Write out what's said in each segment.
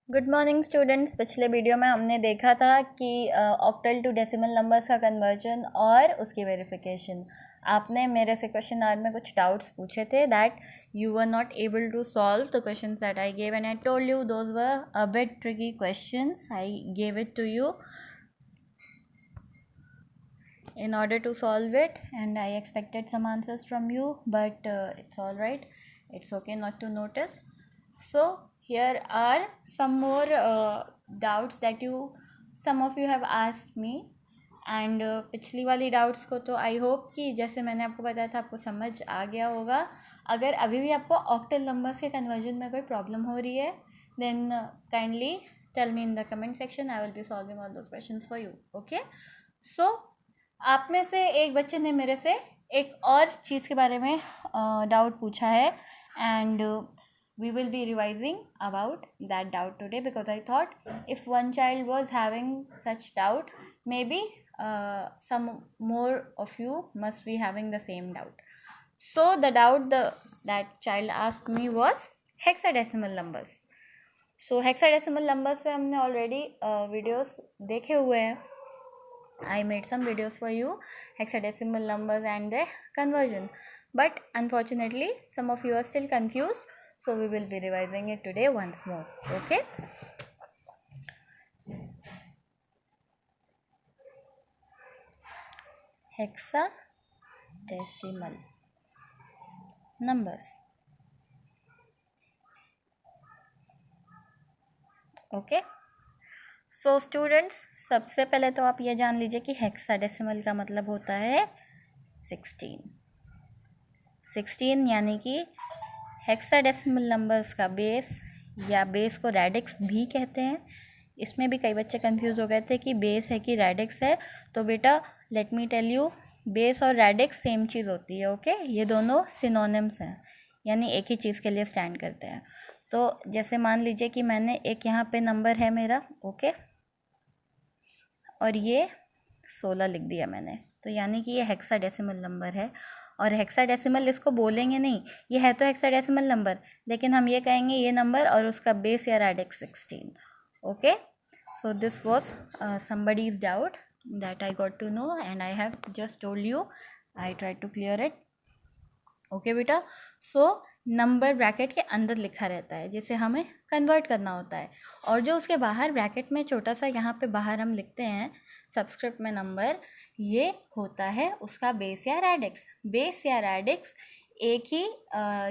Good morning students. पिछले video में हमने देखा था कि ऑक्टल टू डेसिमल नंबर्स का कन्वर्जन और उसकी वेरिफिकेशन। आपने मेरे से क्वेश्चन आवर में कुछ डाउट्स पूछे थे that you were not able to solve the questions that I gave and I told you those were a bit tricky questions. I gave it to you in order to solve it and I expected some answers from you, but it's all right, it's okay not to notice. So here are some more doubts that some of you have asked me and पिछली वाली doubts को तो I hope कि जैसे मैंने आपको बताया था आपको समझ आ गया होगा। अगर अभी भी आपको ऑक्टल नंबर्स के कन्वर्जन में कोई प्रॉब्लम हो रही है then kindly tell me in the comment section, I will be solving all those questions for you. Okay, so आप में से एक बच्चे ने मेरे से एक और चीज़ के बारे में डाउट पूछा है and we will be revising about that doubt today because I thought if one child was having such doubt, maybe some more of you must be having the same doubt. So the doubt that child asked me was hexadecimal numbers. So hexadecimal numbers पे हमने already videos देखे हुए हैं. I made some videos for you, hexadecimal numbers and their conversion. But unfortunately, some of you are still confused. So we will be revising it today once more. Okay. Hexadecimal numbers. Okay. So students, सबसे पहले तो आप ये जान लीजिए कि hexadecimal का मतलब होता है 16 यानी कि हेक्साडेसिमल नंबर्स का बेस या बेस को रेडिक्स भी कहते हैं। इसमें भी कई बच्चे कंफ्यूज हो गए थे कि बेस है कि रेडिक्स है। तो बेटा let me tell you, base और रेडिक्स सेम चीज़ होती है। ओके, ये दोनों सिनोनिम्स हैं यानी एक ही चीज़ के लिए स्टैंड करते हैं। तो जैसे मान लीजिए कि मैंने एक यहाँ पे नंबर है मेरा, ओके, और ये 16 लिख दिया मैंने, तो यानी कि ये हेक्साडेसिमल नंबर है। और हेक्साडेसिमल इसको बोलेंगे नहीं, ये है तो हेक्साडेसिमल नंबर, लेकिन हम ये कहेंगे ये नंबर और उसका बेस या radix 16। Okay, so this was somebody's doubt that I got to know and I have just told you. I tried to clear it. Okay बेटा, सो नंबर ब्रैकेट के अंदर लिखा रहता है जिसे हमें कन्वर्ट करना होता है, और जो उसके बाहर ब्रैकेट में छोटा सा यहाँ पे बाहर हम लिखते हैं सबस्क्रिप्ट में नंबर, ये होता है उसका बेस या रेडिक्स। बेस या रेडिक्स एक ही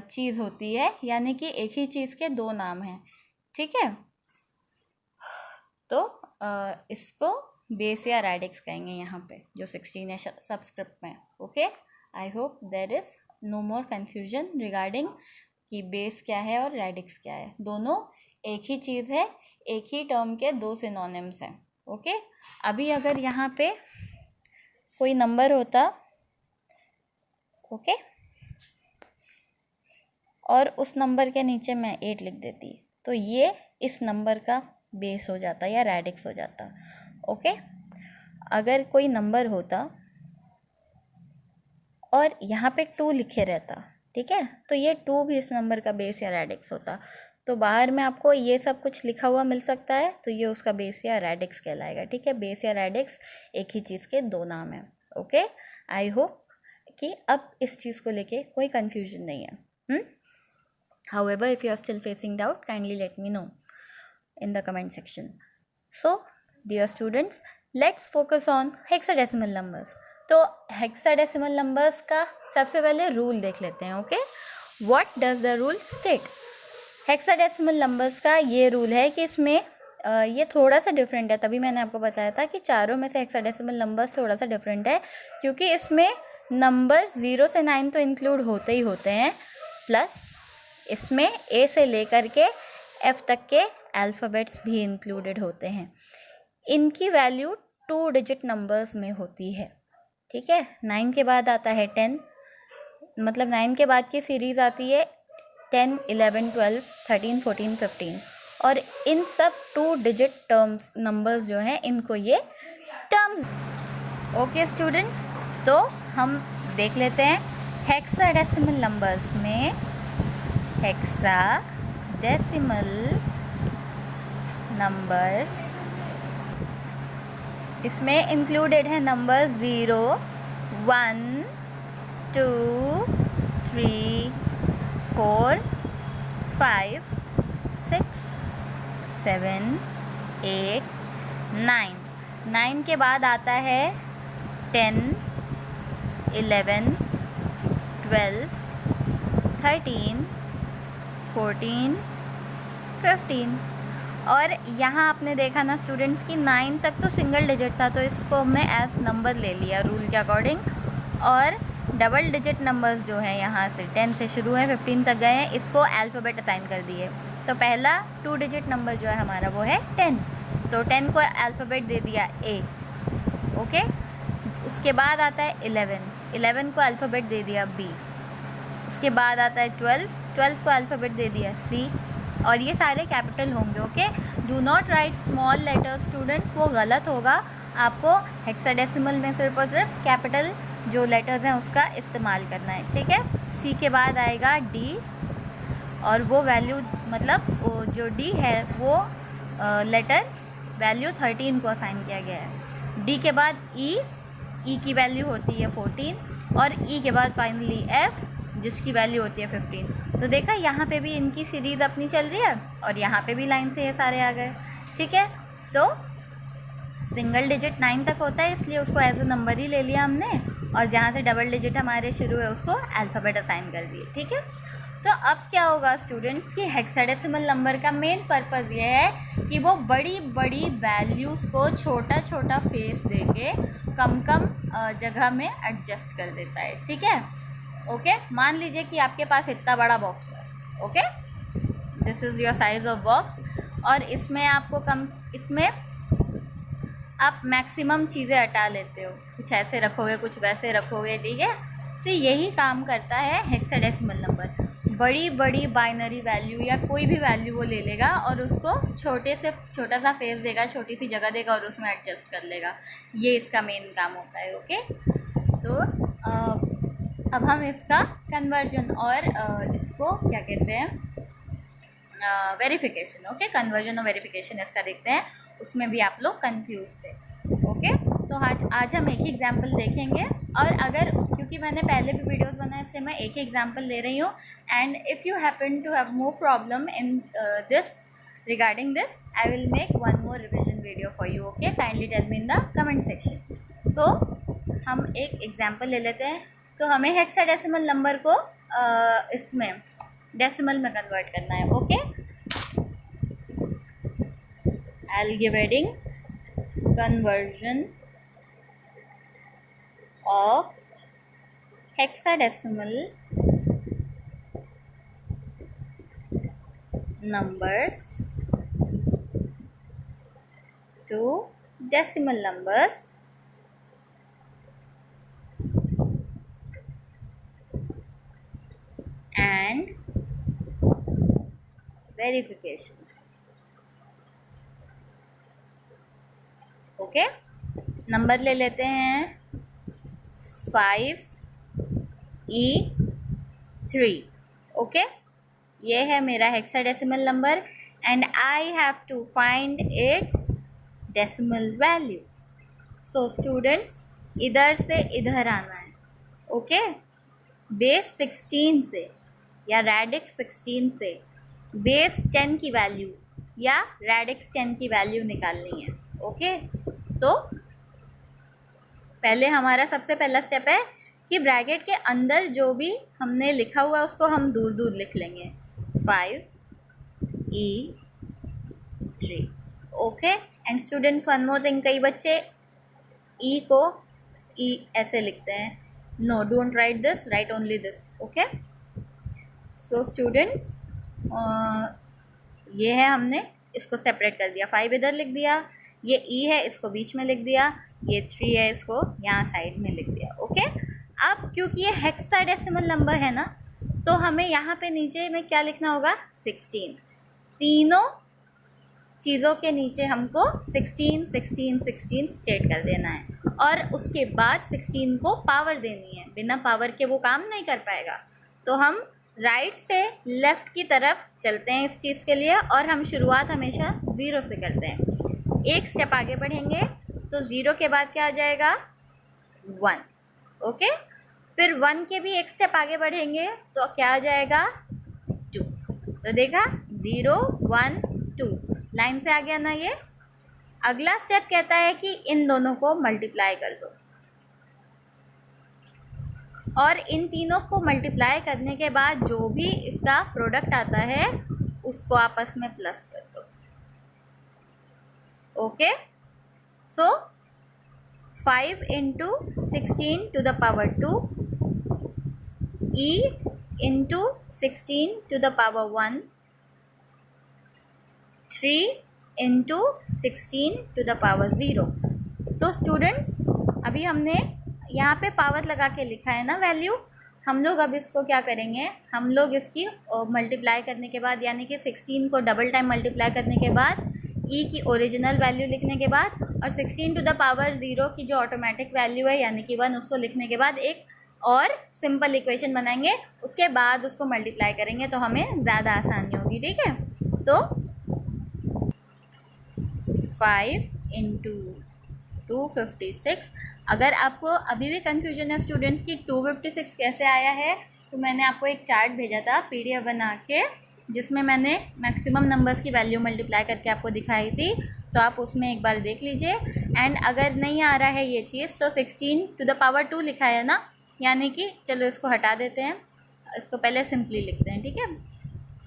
चीज़ होती है, यानी कि एक ही चीज़ के दो नाम हैं। ठीक है, तो इसको बेस या रेडिक्स कहेंगे यहाँ पे जो 16 है सबस्क्रिप्ट में। Okay, I hope there is no more confusion regarding कि बेस क्या है और रेडिक्स क्या है। दोनों एक ही चीज़ है, एक ही टर्म के दो सिनोनिम्स हैं। ओके, अभी अगर यहाँ पे कोई नंबर होता, ओके, और उस नंबर के नीचे मैं 8 लिख देती, तो ये इस नंबर का बेस हो जाता या रेडिक्स हो जाता। ओके, अगर कोई नंबर होता और यहाँ पे 2 लिखे रहता, ठीक है, तो ये 2 भी इस नंबर का बेस या रेडिक्स होता। तो बाहर में आपको ये सब कुछ लिखा हुआ मिल सकता है, तो ये उसका बेस या रेडिक्स कहलाएगा। ठीक है, बेस या रेडिक्स एक ही चीज़ के दो नाम हैं। ओके, आई होप कि अब इस चीज़ को लेके कोई कन्फ्यूजन नहीं है। However, if you are still facing doubt, kindly let me know in the comment section. So, dear students, let's focus on hexadecimal numbers. तो हेक्साडेसिमल नंबर्स का सबसे पहले रूल देख लेते हैं। Okay, what does the rule state? Hexadecimal numbers का ये rule है कि इसमें ये थोड़ा सा डिफरेंट है, तभी मैंने आपको बताया था कि चारों में से हेक्साडेसिमल नंबर्स थोड़ा सा डिफरेंट है, क्योंकि इसमें नंबर 0 से 9 तो इंक्लूड होते ही होते हैं, प्लस इसमें ए से लेकर के एफ तक के अल्फ़ाबेट्स भी इंक्लूडेड होते हैं। इनकी वैल्यू 2 डिजिट नंबर्स में होती है। ठीक है, 9 के बाद आता है 10, मतलब 9 के बाद की सीरीज़ आती है 10, 11, 12, 13, 14, 15, और इन सब 2 डिजिट टर्म्स नंबर्स जो हैं इनको ये टर्म्स। ओके स्टूडेंट्स, तो हम देख लेते हैं हेक्साडेसिमल नंबर्स में हेक्साडेसिमल नंबर्स, इसमें इंक्लूडेड है नंबर 0, 1, 2, 3, 4, 5, 6, 7, 8, 9। 9 के बाद आता है 10, 11, 12, 13, 14, 15। और यहाँ आपने देखा ना स्टूडेंट्स की 9 तक तो सिंगल डिजिट था, तो इसको हमने एज नंबर ले लिया रूल के अकॉर्डिंग। और डबल डिजिट नंबर्स जो हैं यहाँ से 10 से शुरू हैं 15 तक गए हैं, इसको अल्फ़ाबेट असाइन कर दिए। तो पहला 2 डिजिट नंबर जो है हमारा वो है 10, तो 10 को अल्फ़ाबेट दे दिया A। ओके, उसके बाद आता है 11 को अल्फ़ाबेट दे दिया B। उसके बाद आता है 12 को अल्फ़ाबेट दे दिया C। और ये सारे कैपिटल होंगे। Okay, do not right small letters students, वो गलत होगा। आपको हेक्साडेसिमल में सिर्फ और सिर्फ कैपिटल जो लेटर्स हैं उसका इस्तेमाल करना है, ठीक है। C के बाद आएगा D, और वो वैल्यू मतलब जो D है वो लेटर वैल्यू 13 को असाइन किया गया है। D के बाद E की वैल्यू होती है 14, और E के बाद फाइनली F जिसकी वैल्यू होती है 15। तो देखा यहाँ पे भी इनकी सीरीज़ अपनी चल रही है, और यहाँ पे भी लाइन से ये सारे आ गए, ठीक है। तो सिंगल डिजिट 9 तक होता है, इसलिए उसको एज अ नंबर ही ले लिया हमने, और जहाँ से डबल डिजिट हमारे शुरू है उसको अल्फ़ाबेट असाइन कर दिए, ठीक है। तो अब क्या होगा स्टूडेंट्स की हेक्साडेसिमल नंबर का मेन पर्पज़ ये है कि वो बड़ी बड़ी वैल्यूज़ को छोटा छोटा फेस देके कम कम जगह में एडजस्ट कर देता है, ठीक है। ओके, मान लीजिए कि आपके पास इतना बड़ा बॉक्स है। Okay, this is your size of box, और इसमें आप मैक्सिमम चीज़ें हटा लेते हो, कुछ ऐसे रखोगे कुछ वैसे रखोगे, ठीक है। तो यही काम करता है हेक्साडेसिमल नंबर। बड़ी बड़ी बाइनरी वैल्यू या कोई भी वैल्यू वो ले लेगा और उसको छोटे से छोटा सा फेस देगा, छोटी सी जगह देगा और उसमें एडजस्ट कर लेगा। ये इसका मेन काम होता है। ओके, तो अब हम इसका कन्वर्जन और इसको क्या कहते हैं वेरिफिकेशन, ओके, कन्वर्जन और वेरिफिकेशन इसका देखते हैं। उसमें भी आप लोग कंफ्यूज थे। ओके, तो आज हम एक ही एग्जांपल देखेंगे, और अगर क्योंकि मैंने पहले भी वीडियोस बनाए इसलिए मैं एक ही एग्जांपल ले रही हूँ। And if you happen to have more problem in this regarding this, I will make one more revision video for you. Okay, kindly tell me in the comment section. So हम एक example ले लेते हैं। तो हमें hexadecimal number को इसमें decimal में कन्वर्ट करना है। Okay, I'll give heading conversion of hexadecimal numbers to decimal numbers and verification. Okay, number ले लेते हैं 5E3। ओके, ये है मेरा hexadecimal number and I have to find its decimal value. So students, इधर से इधर आना है। ओके, बेस 16 से या रेडिक्स 16 से बेस 10 की वैल्यू या रेडिक्स 10 की वैल्यू निकालनी है। ओके, तो पहले हमारा सबसे पहला स्टेप है कि ब्रैकेट के अंदर जो भी हमने लिखा हुआ है उसको हम दूर दूर लिख लेंगे, 5E3। Okay, and students one more thing, कई बच्चे ई को ई ऐसे लिखते हैं। No, don't write this, write only this. Okay, so students, ये है, हमने इसको सेपरेट कर दिया। 5 इधर लिख दिया, ये ई है इसको बीच में लिख दिया, ये 3 है इसको यहाँ साइड में लिख दिया। ओके, अब क्योंकि ये हेक्साडेसिमल नंबर है ना, तो हमें यहाँ पे नीचे में क्या लिखना होगा, 16। तीनों चीज़ों के नीचे हमको 16 16 16 स्टेट कर देना है, और उसके बाद 16 को पावर देनी है। बिना पावर के वो काम नहीं कर पाएगा। तो हम राइट से लेफ़्ट की तरफ चलते हैं इस चीज़ के लिए, और हम शुरुआत हमेशा ज़ीरो से करते हैं। एक स्टेप आगे बढ़ेंगे तो ज़ीरो के बाद क्या आ जाएगा, 1। ओके, फिर 1 के भी एक स्टेप आगे बढ़ेंगे तो क्या आ जाएगा, 2। तो देखा, 0 1 2, लाइन से आ गया ना ये। अगला स्टेप कहता है कि इन दोनों को मल्टीप्लाई कर दो, और इन तीनों को मल्टीप्लाई करने के बाद जो भी इसका प्रोडक्ट आता है उसको आपस में प्लस कर दो। Okay, so 5 into 16 to the power 2, e into 16 to the power 1, 3 into 16 to the power 0। तो स्टूडेंट्स, अभी हमने यहाँ पे पावर लगा के लिखा है ना वैल्यू, हम लोग अब इसको क्या करेंगे, हम लोग इसकी मल्टीप्लाई करने के बाद, यानी कि 16 को डबल टाइम मल्टीप्लाई करने के बाद, ई की ओरिजिनल वैल्यू लिखने के बाद, और 16 टू द पावर 0 की जो ऑटोमेटिक वैल्यू है यानी कि 1, उसको लिखने के बाद एक और सिंपल इक्वेशन बनाएंगे, उसके बाद उसको मल्टीप्लाई करेंगे तो हमें ज़्यादा आसानी होगी। ठीक है, तो 5 into 256। अगर आपको अभी भी कन्फ्यूजन है स्टूडेंट्स की 256 कैसे आया है, तो मैंने आपको एक चार्ट भेजा था PDF बना के, जिसमें मैंने मैक्सिमम नंबर्स की वैल्यू मल्टीप्लाई करके आपको दिखाई थी, तो आप उसमें एक बार देख लीजिए। एंड अगर नहीं आ रहा है ये चीज़ तो 16 टू द पावर 2 लिखा है ना, यानी कि चलो इसको हटा देते हैं, इसको पहले सिंपली लिखते हैं। ठीक है,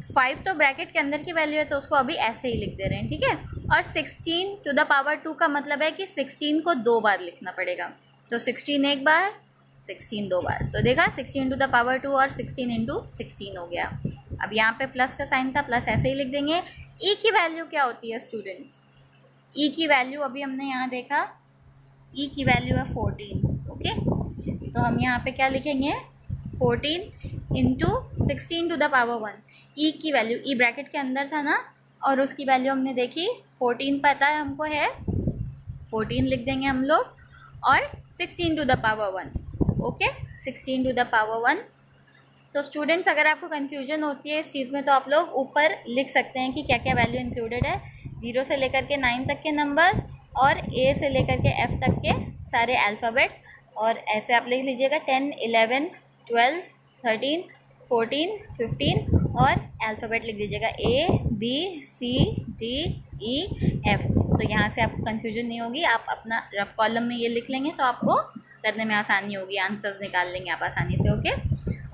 5 तो ब्रैकेट के अंदर की वैल्यू है तो उसको अभी ऐसे ही लिख दे रहे हैं। ठीक है, और 16 टू द पावर 2 का मतलब है कि 16 को 2 बार लिखना पड़ेगा, तो 16 एक बार, 16 2 बार। तो देखा, 16 टू द पावर 2 और 16 इंटू 16 हो गया। अब यहाँ पे प्लस का साइन था, प्लस ऐसे ही लिख देंगे। ई की वैल्यू क्या होती है स्टूडेंट्स, ई की वैल्यू अभी हमने यहाँ देखा, ई की वैल्यू है 14। ओके, तो हम यहाँ पे क्या लिखेंगे, 14 इंटू 16 टू द पावर 1। ई की वैल्यू, ई ब्रैकेट के अंदर था ना, और उसकी वैल्यू हमने देखी 14 पता है हमको है, 14 लिख देंगे हम लोग, और 16 to the power 1। Okay, 16 to the power 1। तो स्टूडेंट्स, अगर आपको कन्फ्यूजन होती है इस चीज़ में तो आप लोग ऊपर लिख सकते हैं कि क्या क्या वैल्यू इंक्लूडेड है, 0 से लेकर के 9 तक के नंबर्स, और ए से लेकर के एफ तक के सारे अल्फ़ाबेट्स, और ऐसे आप लिख लीजिएगा 10 11 12 13 14 15, और अल्फ़ाबेट लिख दीजिएगा ABCDEF। तो यहाँ से आपको कन्फ्यूजन नहीं होगी, आप अपना रफ कॉलम में ये लिख लेंगे तो आपको करने में आसानी होगी, आंसर्स निकाल लेंगे आप आसानी से। ओके,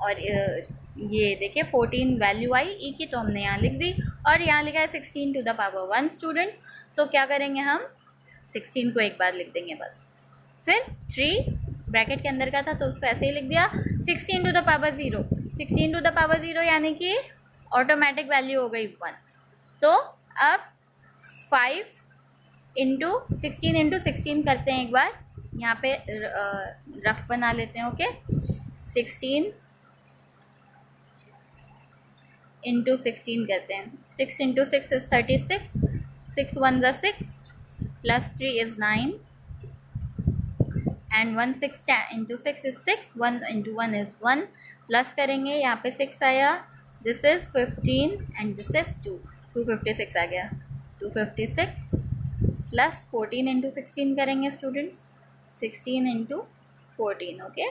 और ये देखिए 14 वैल्यू आई ई की, तो हमने यहाँ लिख दी, और यहाँ लिखा है 16 टू द पावर 1 स्टूडेंट्स। तो क्या करेंगे, हम 16 को एक बार लिख देंगे बस, फिर 3 ब्रैकेट के अंदर का था तो उसको ऐसे ही लिख दिया, 16 to the power 0, 16 to the power 0 यानी कि ऑटोमेटिक वैल्यू हो गई 1। तो अब 5 इंटू 16 इंटू 16 करते हैं एक बार, यहाँ पे रफ बना लेते हैं। ओके, 16 इंटू 16 करते हैं, 6 इंटू 6 इज़ 36, 6 1 ज़ा 6, plus 3 is 9, and 1 6 into 6 is 6, 1 into 1 is 1, plus करेंगे, यहाँ पे 6 आया, this is 15 and this is 2, 256 आ गया, 256 प्लस 14 इंटू 16 करेंगे स्टूडेंट्स, 16 इंटू 14। ओके,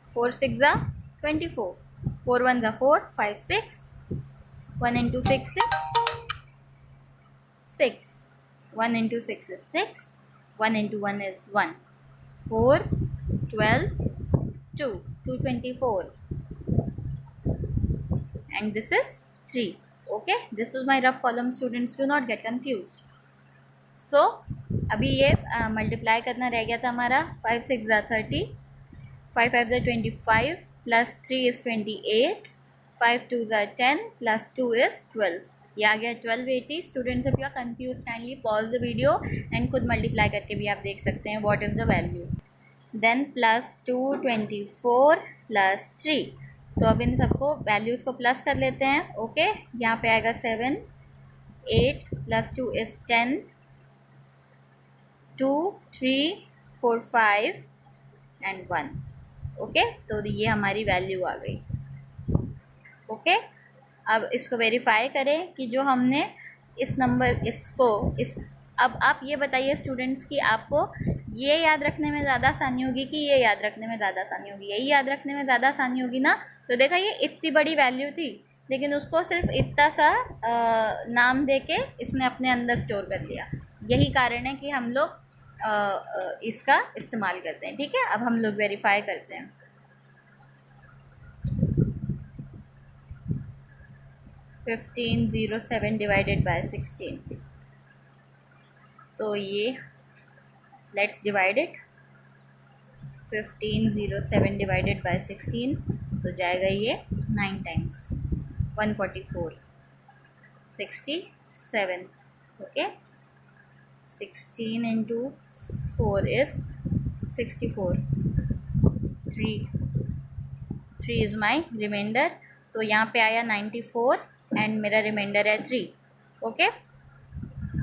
4 6 ज़ा 24, 4 1 ज़ा 4, 5 6, 1 into 6 is 6, 1 into 6 is 6, 1 into 1 is 1, 4 12 2, 224, and this is 3. Okay, this is my rough column students, do not get confused. So अभी ये multiply करना रह गया था हमारा, 5 6 ज़ा 30, 5 5 ज़ा 25, प्लस 3 इज़ 28, 5 2 ज़ा 10, प्लस 2 इज़ 12, ये आ गया 1280। Students, if you are confuse kindly pause the video and खुद मल्टीप्लाई करके भी आप देख सकते हैं what is the value. Then plus 224 plus 3, तो अब इन सबको वैल्यूज़ को प्लस कर लेते हैं। ओके, यहाँ पे आएगा 7, 8 प्लस 2 इज़ 10, 2 3 4 5 एंड 1। ओके, तो ये हमारी वैल्यू आ गई। ओके, अब इसको वेरीफाई करें कि जो हमने इस नंबर अब आप ये बताइए स्टूडेंट्स कि आपको ये याद रखने में ज़्यादा आसानी होगी कि ये याद रखने में ज़्यादा आसानी होगी? यही याद रखने में ज़्यादा आसानी होगी ना। तो देखा, ये इतनी बड़ी वैल्यू थी लेकिन उसको सिर्फ इतना सा नाम दे के इसने अपने अंदर स्टोर कर लिया। यही कारण है कि हम लोग इसका इस्तेमाल करते हैं। ठीक है, अब हम लोग वेरीफाई करते हैं। 1507 डिवाइडेड बाय 16, तो ये let's divide it. 1507 divided by 16 तो जाएगा ये 9 times 144 67। Okay, 16 into 4 is 64। 3 is my reminder, तो यहाँ पे आया 94 एंड मेरा रिमाइंडर है 3। ओके,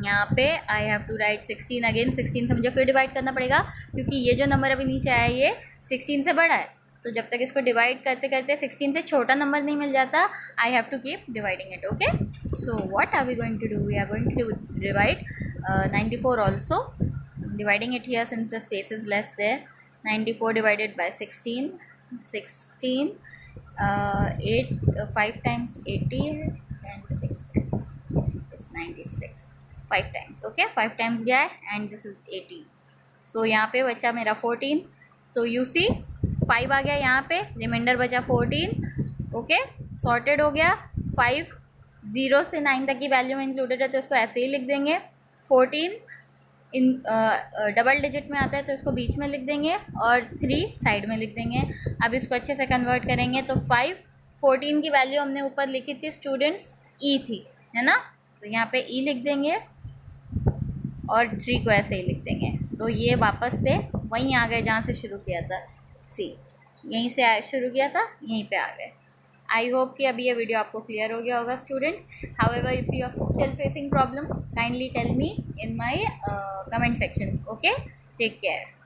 यहाँ पे I have to write 16 again. 16 से मुझे फिर डिवाइड करना पड़ेगा क्योंकि ये जो नंबर अभी नीचे आया ये 16 से बड़ा है, तो जब तक इसको डिवाइड करते करते 16 से छोटा नंबर नहीं मिल जाता, I have to keep dividing it. Okay, so what are we going to do? We are going to divide 94 also, dividing it here since the space is less there. 94 divided by 16, 5 times 80 and 6 times is 96, 5 times। Okay, 5 times गया है and this is 80। सो यहाँ पे बचा मेरा 14, तो you see 5 आ गया यहाँ पे, रिमाइंडर बचा 14। ओके, सॉर्टेड हो गया। 5 0 से 9 तक की वैल्यू में इंक्लूडेड है तो इसको ऐसे ही लिख देंगे। 14 इन डबल डिजिट में आता है तो इसको बीच में लिख देंगे और 3 साइड में लिख देंगे। अब इसको अच्छे से कन्वर्ट करेंगे तो 5, 14 की वैल्यू हमने ऊपर लिखी थी स्टूडेंट्स, ई थी, है ना, तो यहाँ पे ई लिख देंगे और 3 को ऐसे ही लिख देंगे। तो ये वापस से वहीं आ गए जहाँ से शुरू किया था, सी, यहीं से शुरू किया था यहीं पे आ गए। आई होप कि अभी ये वीडियो आपको क्लियर हो गया होगा students. However if you are still facing problem, kindly tell me in my comment section. Okay, take care.